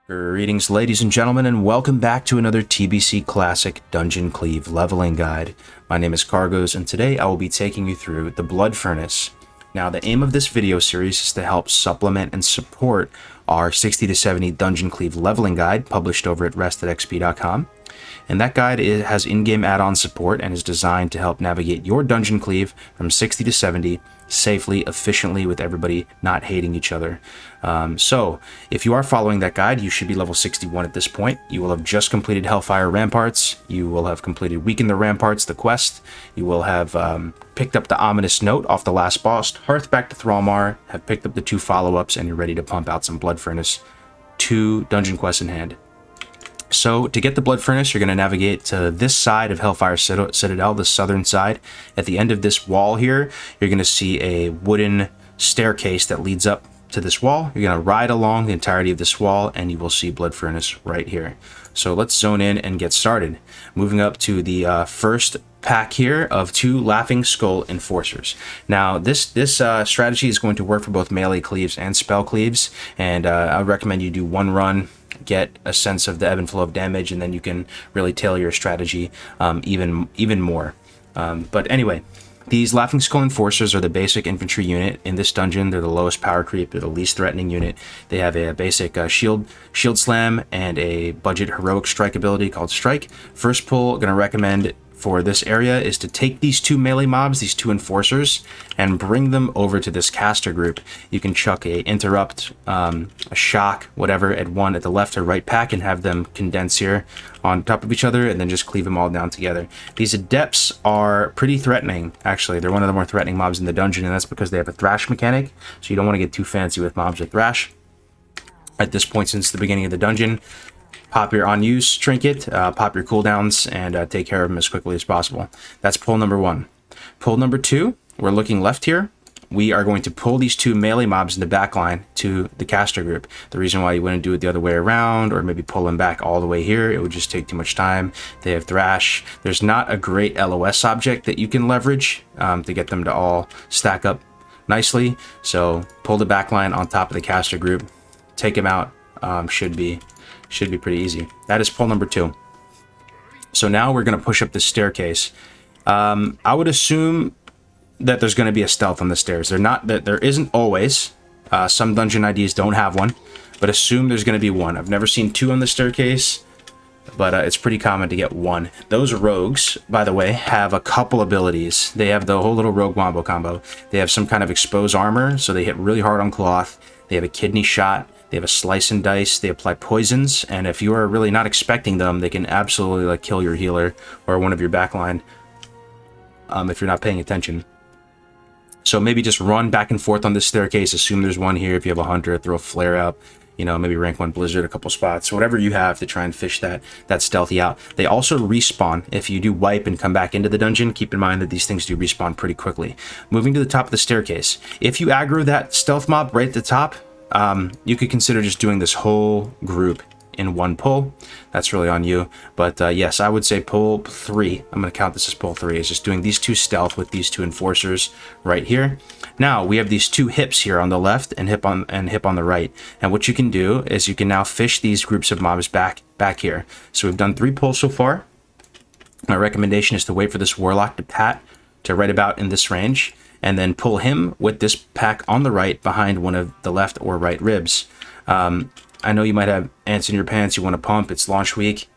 Greetings, ladies and gentlemen, and welcome back to another TBC Classic Dungeon Cleave leveling guide. My name is Kargoz, and today I will be taking you through the Blood Furnace. Now, the aim of this video series is to help supplement and support our 60 to 70 Dungeon Cleave leveling guide published over at restedxp.com. And that guide has in-game add-on support and is designed to help navigate your Dungeon Cleave from 60 to 70 safely, efficiently, with everybody not hating each other. So, if you are following that guide, you should be level 61 at this point. You will have just completed Hellfire Ramparts. You will have completed Weaken the Ramparts, the quest. You will have picked up the ominous note off the last boss, Hearth back to Thrallmar, have picked up the 2 follow-ups, and you're ready to pump out some Blood Furnace. 2 dungeon quests in hand. So, to get the Blood Furnace, you're going to navigate to this side of Hellfire Citadel, the southern side. At the end of this wall here, you're going to see a wooden staircase that leads up to this wall. You're going to ride along the entirety of this wall, and you will see Blood Furnace right here. So, let's zone in and get started. Moving up to the first pack here of 2 Laughing Skull Enforcers. Now, this strategy is going to work for both melee cleaves and spell cleaves, and I would recommend you do one run, get a sense of the ebb and flow of damage, and then you can really tailor your strategy even more. But anyway, these Laughing Skull Enforcers are the basic infantry unit in this dungeon. They're the lowest power creep, they're the least threatening unit. They have a basic shield slam and a budget heroic strike ability called Strike. First pull, going to recommend for this area is to take these 2 melee mobs, these 2 enforcers, and bring them over to this caster group. You can chuck a interrupt, a shock, whatever, at one at the left or right pack and have them condense here on top of each other and then just cleave them all down together. These adepts are pretty threatening, actually. They're one of the more threatening mobs in the dungeon, and that's because they have a thrash mechanic, so you don't want to get too fancy with mobs with thrash. At this point, since the beginning of the dungeon, pop your on-use trinket, pop your cooldowns, and take care of them as quickly as possible. That's pull number 1. Pull number 2, we're looking left here. We are going to pull these 2 melee mobs in the back line to the caster group. The reason why you wouldn't do it the other way around, or maybe pull them back all the way here, it would just take too much time. They have thrash. There's not a great LOS object that you can leverage to get them to all stack up nicely. So pull the back line on top of the caster group, take them out. Should be pretty easy. That is pull number 2. So now we're going to push up this staircase. I would assume that there's going to be a stealth on the stairs. There isn't always. Some dungeon IDs don't have one, but assume there's going to be one. I've never seen 2 on the staircase, but it's pretty common to get 1. Those rogues, by the way, have a couple abilities. They have the whole little rogue wombo combo. They have some kind of expose armor, so they hit really hard on cloth. They have a kidney shot. They have a slice and dice. They apply poisons, and if you are really not expecting them, they can absolutely kill your healer or one of your backline if you're not paying attention. So maybe just run back and forth on this staircase. Assume there's one here. If you have a hunter, throw a flare up. Maybe rank 1 blizzard a couple spots. Whatever you have to try and fish that stealthy out. They also respawn. If you do wipe and come back into the dungeon, keep in mind that these things do respawn pretty quickly. Moving to the top of the staircase. If you aggro that stealth mob right at the top, you could consider just doing this whole group in 1 pull. That's really on you. But yes, I would say pull 3. I'm going to count this as pull 3. Is just doing these 2 stealth with these 2 enforcers right here. Now we have these 2 hips here on the left and hip on the right. And what you can do is you can now fish these groups of mobs back here. So we've done 3 pulls so far. My recommendation is to wait for this warlock to pat to right about in this range, and then pull him with this pack on the right behind one of the left or right ribs. I know you might have ants in your pants, you want to pump, it's launch week.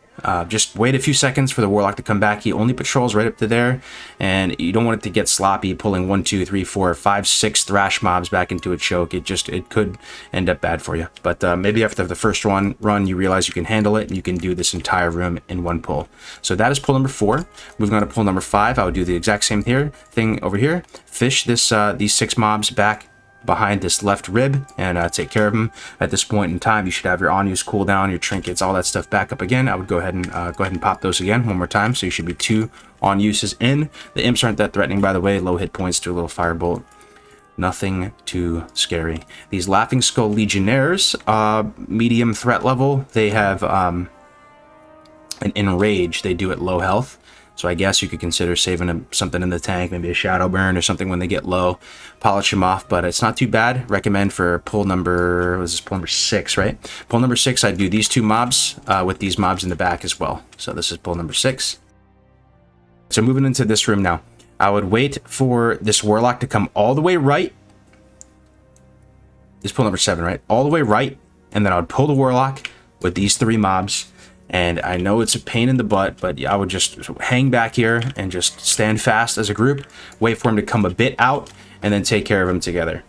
Just wait a few seconds for the warlock to come back. He only patrols right up to there, and you don't want it to get sloppy pulling 1, 2, 3, 4, 5, 6 thrash mobs back into a choke. It could end up bad for you. But maybe after the first run you realize you can handle it and you can do this entire room in 1 pull. So that is pull number 4. Moving on to pull number 5, I would do the exact same thing over here. Fish these 6 mobs back behind this left rib and take care of them. At this point in time, you should have your on-use cooldown, your trinkets, all that stuff back up again. I would go ahead and pop those again 1 more time. So you should be 2 on-uses in. The imps aren't that threatening, by the way. Low hit points to a little firebolt. Nothing too scary. These Laughing Skull Legionnaires, medium threat level. They have an enrage. They do at low health. So I guess you could consider saving something in the tank, maybe a shadow burn or something when they get low. Polish them off, but it's not too bad. Recommend for pull number, what was this, pull number 6, right? Pull number 6, I'd do these 2 mobs with these mobs in the back as well. So this is pull number 6. So moving into this room now. I would wait for this warlock to come all the way right. This is pull number 7, right? All the way right, and then I would pull the warlock with these 3 mobs. And I know it's a pain in the butt, but I would just hang back here and just stand fast as a group, wait for him to come a bit out, and then take care of him together.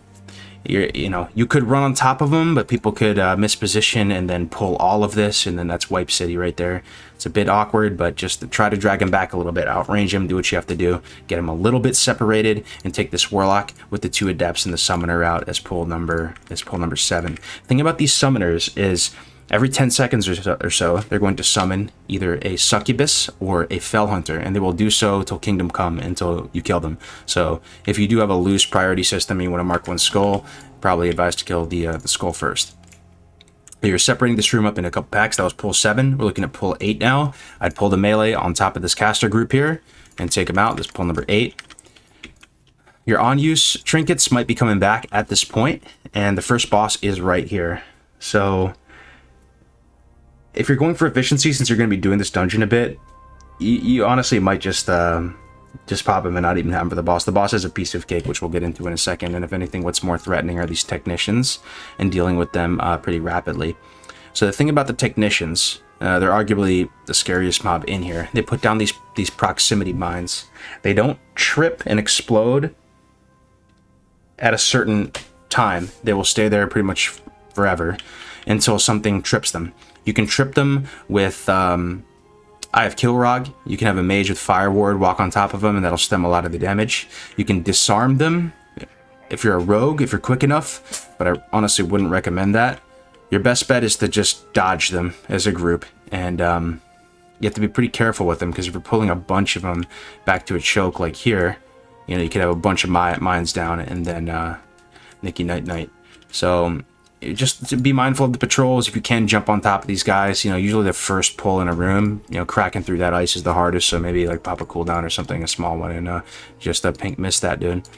You could run on top of them, but people could misposition and then pull all of this, and then that's Wipe City right there. It's a bit awkward, but just try to drag him back a little bit, outrange him, do what you have to do, get him a little bit separated, and take this warlock with the 2 adepts and the summoner out as pull number 7. The thing about these summoners is, every 10 seconds or so, they're going to summon either a succubus or a fell hunter, and they will do so till kingdom come, until you kill them. So if you do have a loose priority system and you want to mark one skull, probably advise to kill the skull first. You're separating this room up in a couple packs. That was pull 7. We're looking at pull 8 now. I'd pull the melee on top of this caster group here and take them out. This is pull number 8. Your on-use trinkets might be coming back at this point, and the first boss is right here. So if you're going for efficiency, since you're going to be doing this dungeon a bit, you honestly might just pop him and not even have him for the boss. The boss is a piece of cake, which we'll get into in a second. And if anything, what's more threatening are these technicians and dealing with them pretty rapidly. So the thing about the technicians, they're arguably the scariest mob in here. They put down these proximity mines. They don't trip and explode at a certain time. They will stay there pretty much forever until something trips them. You can trip them with Eye of Kilrog. You can have a mage with Fire Ward walk on top of them, and that'll stem a lot of the damage. You can disarm them if you're a rogue, if you're quick enough, but I honestly wouldn't recommend that. Your best bet is to just dodge them as a group, and you have to be pretty careful with them, because if you're pulling a bunch of them back to a choke like here, you could have a bunch of mines down, and then Nicky Night. So just to be mindful of the patrols. If you can jump on top of these guys, usually the first pull in a room, cracking through that ice is the hardest. So maybe like pop a cooldown or something, a small one, and just pink miss that dude.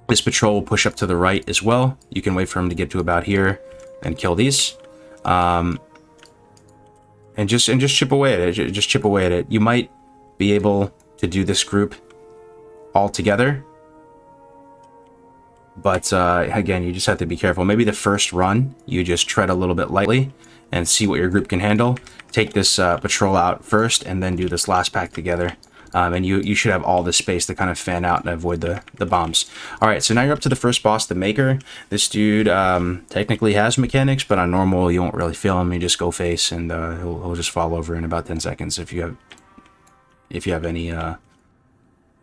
This patrol will push up to the right as well. You can wait for him to get to about here and kill these, and just chip away at it. Just chip away at it. You might be able to do this group all together. But again, you just have to be careful. Maybe the first run, you just tread a little bit lightly and see what your group can handle. Take this patrol out first, and then do this last pack together. And you should have all the space to kind of fan out and avoid the bombs. All right, so now you're up to the first boss, the Maker. This dude technically has mechanics, but on normal, you won't really feel him. You just go face, and he'll just fall over in about 10 seconds if you have any...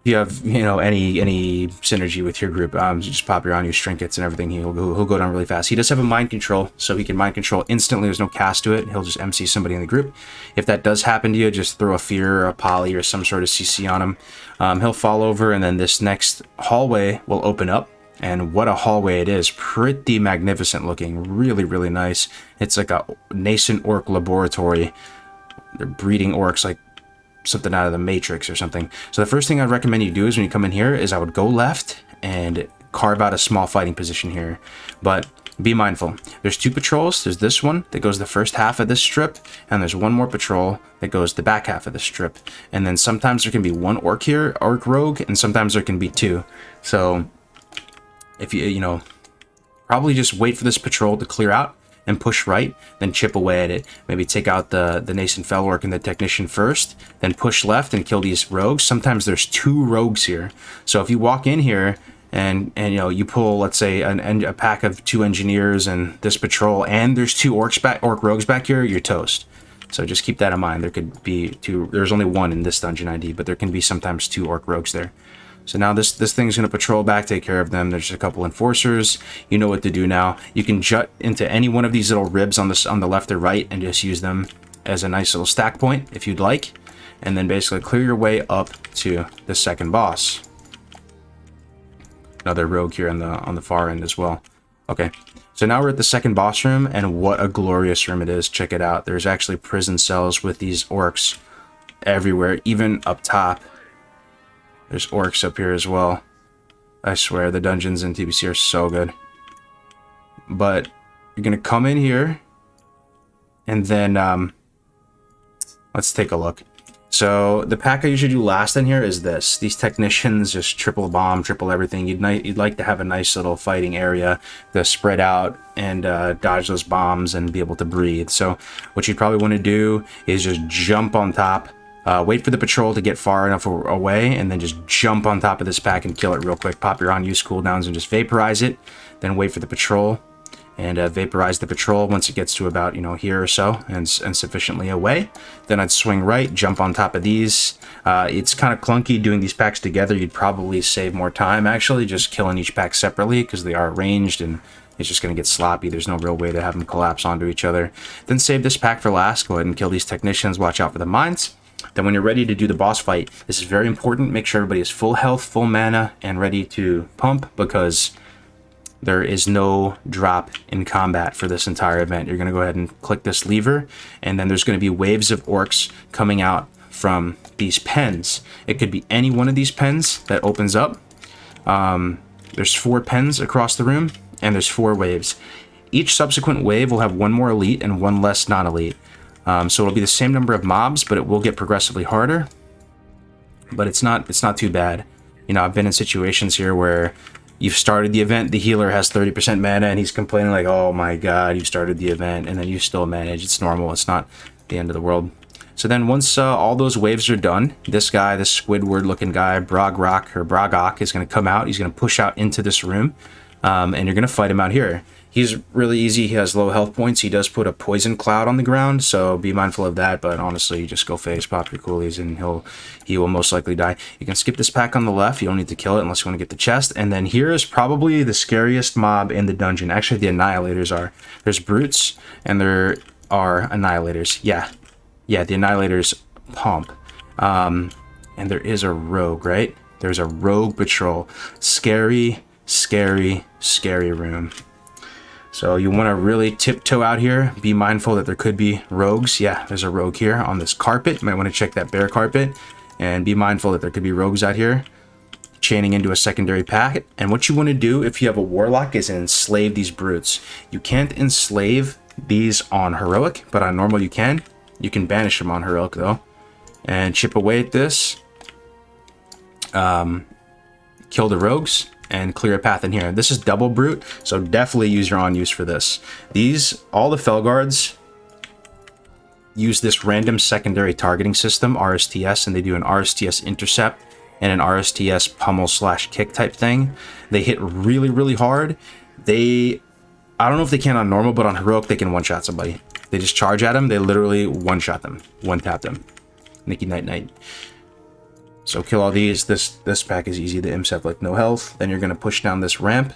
If you have, any synergy with your group, just pop your on-use trinkets and everything. He'll go down really fast. He does have a mind control, so he can mind control instantly. There's no cast to it. He'll just MC somebody in the group. If that does happen to you, just throw a fear or a poly or some sort of CC on him. He'll fall over, and then this next hallway will open up. And what a hallway it is. Pretty magnificent looking. Really, really nice. It's like a nascent orc laboratory. They're breeding orcs like something out of the Matrix or something. So the first thing I'd recommend you do is when you come in here is I would go left and carve out a small fighting position here. But be mindful. There's 2 patrols. There's this one that goes the first half of this strip, and there's one more patrol that goes the back half of the strip. And then sometimes there can be 1 orc here, orc rogue, and sometimes there can be 2. So if you probably just wait for this patrol to clear out and push right, then chip away at it. Maybe take out the nascent fell orc and the technician first, then push left and kill these rogues. Sometimes there's 2 rogues here. So if you walk in here and you pull, let's say, a pack of 2 engineers and this patrol, and there's 2 orc rogues back here, you're toast. So just keep that in mind. There could be 2. There's only 1 in this dungeon ID, but there can be sometimes 2 orc rogues there. So now this thing's going to patrol back, take care of them. There's a couple enforcers. You know what to do now. You can jut into any one of these little ribs on the left or right and just use them as a nice little stack point if you'd like. And then basically clear your way up to the second boss. Another rogue here on the far end as well. Okay, so now we're at the second boss room, and what a glorious room it is. Check it out. There's actually prison cells with these orcs everywhere, even up top. There's orcs up here as well. I swear, the dungeons in TBC are so good. But you're going to come in here, and then let's take a look. So the pack I usually do last in here is this. These technicians just triple bomb, triple everything. You'd like to have a nice little fighting area to spread out and dodge those bombs and be able to breathe. So what you'd probably want to do is just jump on top, wait for the patrol to get far enough away, and then just jump on top of this pack and kill it real quick. Pop your on-use cooldowns and just vaporize it. Then wait for the patrol and vaporize the patrol once it gets to about, you know, here or so and sufficiently away. Then I'd swing right, jump on top of these. It's kind of clunky doing these packs together. You'd probably save more time, actually, just killing each pack separately because they are ranged and it's just going to get sloppy. There's no real way to have them collapse onto each other. Then save this pack for last. Go ahead and kill these technicians. Watch out for the mines. Then when you're ready to do the boss fight, this is very important. Make sure everybody is full health, full mana, and ready to pump, because there is no drop in combat for this entire event. You're going to go ahead and click this lever, and then there's going to be waves of orcs coming out from these pens. It could be any one of these pens that opens up. There's 4 pens across the room, and there's 4 waves. Each subsequent wave will have 1 more elite and 1 less non-elite. So it'll be the same number of mobs, but it will get progressively harder. But it's not too bad. You know, I've been in situations here where you've started the event, the healer has 30% mana, and he's complaining like, oh my god, you started the event, and then you still manage. It's normal. It's not the end of the world. So then once all those waves are done, this guy, this Squidward-looking guy, Brogok, is going to come out. He's going to push out into this room, and you're going to fight him out here. He's really easy. He has low health points. He does put a poison cloud on the ground, so be mindful of that. But honestly, you just go phase, pop your coolies, and he will most likely die. You can skip this pack on the left. You don't need to kill it unless you want to get the chest. And then here is probably the scariest mob in the dungeon. Actually, the Annihilators are. There's brutes, and there are Annihilators. Yeah, the Annihilators pump. And there is a rogue, right? There's a rogue patrol. Scary, scary, scary room. So you want to really tiptoe out here. Be mindful that there could be rogues. Yeah, there's a rogue here on this carpet. You might want to check that bare carpet. And be mindful that there could be rogues out here chaining into a secondary pack. And what you want to do if you have a warlock is enslave these brutes. You can't enslave these on heroic, but on normal you can. You can banish them on heroic though. And chip away at this. Kill the rogues. And clear a path in here. This is double brute, so definitely use your on-use for this. All the Felguards use this random secondary targeting system, RSTS, and they do an RSTS intercept and an RSTS pummel/kick type thing. They hit really, really hard. I don't know if they can on normal, but on heroic they can one-shot somebody. They just charge at them, they literally one-shot them, one-tap them. Nicky night night. So kill all these. This pack is easy. The imps have like no health. Then you're going to push down this ramp.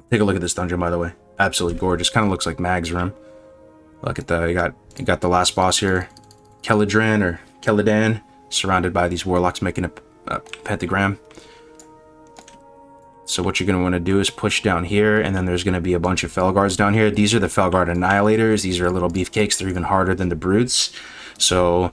Take a look at this dungeon, by the way. Absolutely gorgeous. Kind of looks like Mag's room. Look at you got the last boss here. Keladan, surrounded by these warlocks making a pentagram. So what you're going to want to do is push down here, and then there's going to be a bunch of Felguards down here. These are the Felgar Annihilators. These are little beefcakes. They're even harder than the brutes. So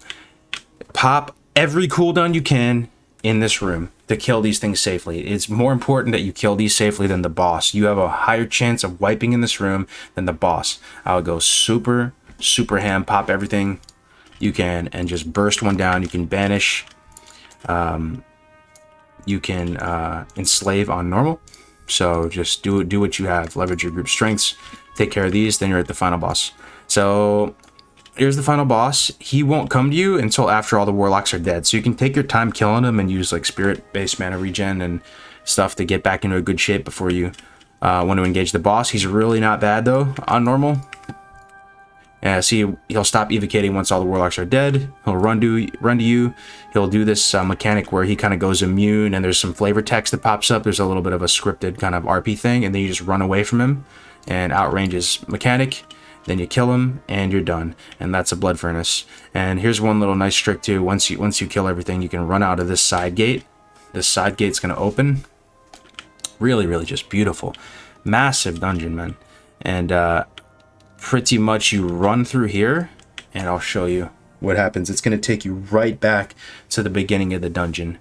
pop every cooldown you can in this room to kill these things safely. It's more important that you kill these safely than the boss. You have a higher chance of wiping in this room than the boss. I would go super, super ham, pop everything you can, and just burst one down. You can banish. You can enslave on normal. So just do what you have. Leverage your group strengths. Take care of these. Then you're at the final boss. So here's the final boss. He won't come to you until after all the warlocks are dead. So you can take your time killing him and use like spirit-based mana regen and stuff to get back into a good shape before you want to engage the boss. He's really not bad though on normal. Yeah, see, he'll stop evocating once all the warlocks are dead. He'll run to you. He'll do this mechanic where he kind of goes immune, and there's some flavor text that pops up. There's a little bit of a scripted kind of RP thing, and then you just run away from him and outrange his mechanic. Then you kill him, and you're done. And that's a blood furnace. And here's one little nice trick too. Once you kill everything, you can run out of this side gate. This side gate's gonna open. Really, really just beautiful. Massive dungeon, man. And pretty much you run through here, and I'll show you. what happens? It's going to take you right back to the beginning of the dungeon.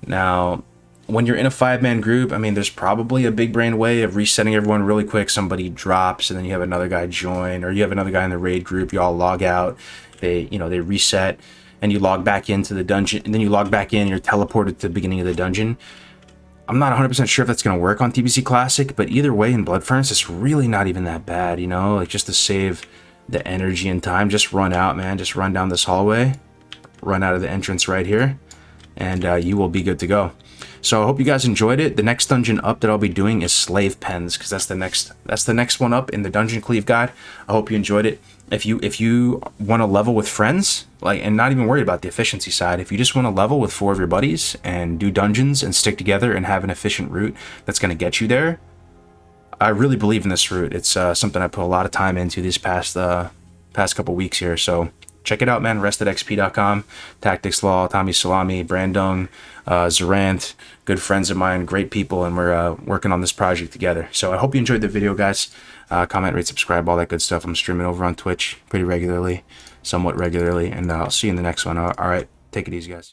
Now, when you're in a 5-man group, I mean, there's probably a big brain way of resetting everyone really quick. Somebody drops and then you have another guy join, or you have another guy in the raid group. You all log out. They reset, and you log back into the dungeon, and then you log back in. You're teleported to the beginning of the dungeon. I'm not 100% sure if that's going to work on TBC Classic, but either way, in Blood Furnace, it's really not even that bad, you know? Like, just to save the energy and time, just run out, man. Just run down this hallway, run out of the entrance right here, and you will be good to go. So I hope you guys enjoyed it. The next dungeon up that I'll be doing is Slave Pens, because that's the next one up in the Dungeon Cleave guide. I hope you enjoyed it. If you want to level with friends, like, and not even worried about the efficiency side, if you just want to level with 4 of your buddies and do dungeons and stick together and have an efficient route that's going to get you there, I really believe in this route. It's something I put a lot of time into these past couple weeks here. So check it out, man. restedxp.com, Tactics Law, Tommy Salami, Brandung, Zarant, good friends of mine, great people, and we're working on this project together. So I hope you enjoyed the video, guys. Comment, rate, subscribe, all that good stuff. I'm streaming over on Twitch pretty regularly, somewhat regularly, and I'll see you in the next one. All right, take it easy, guys.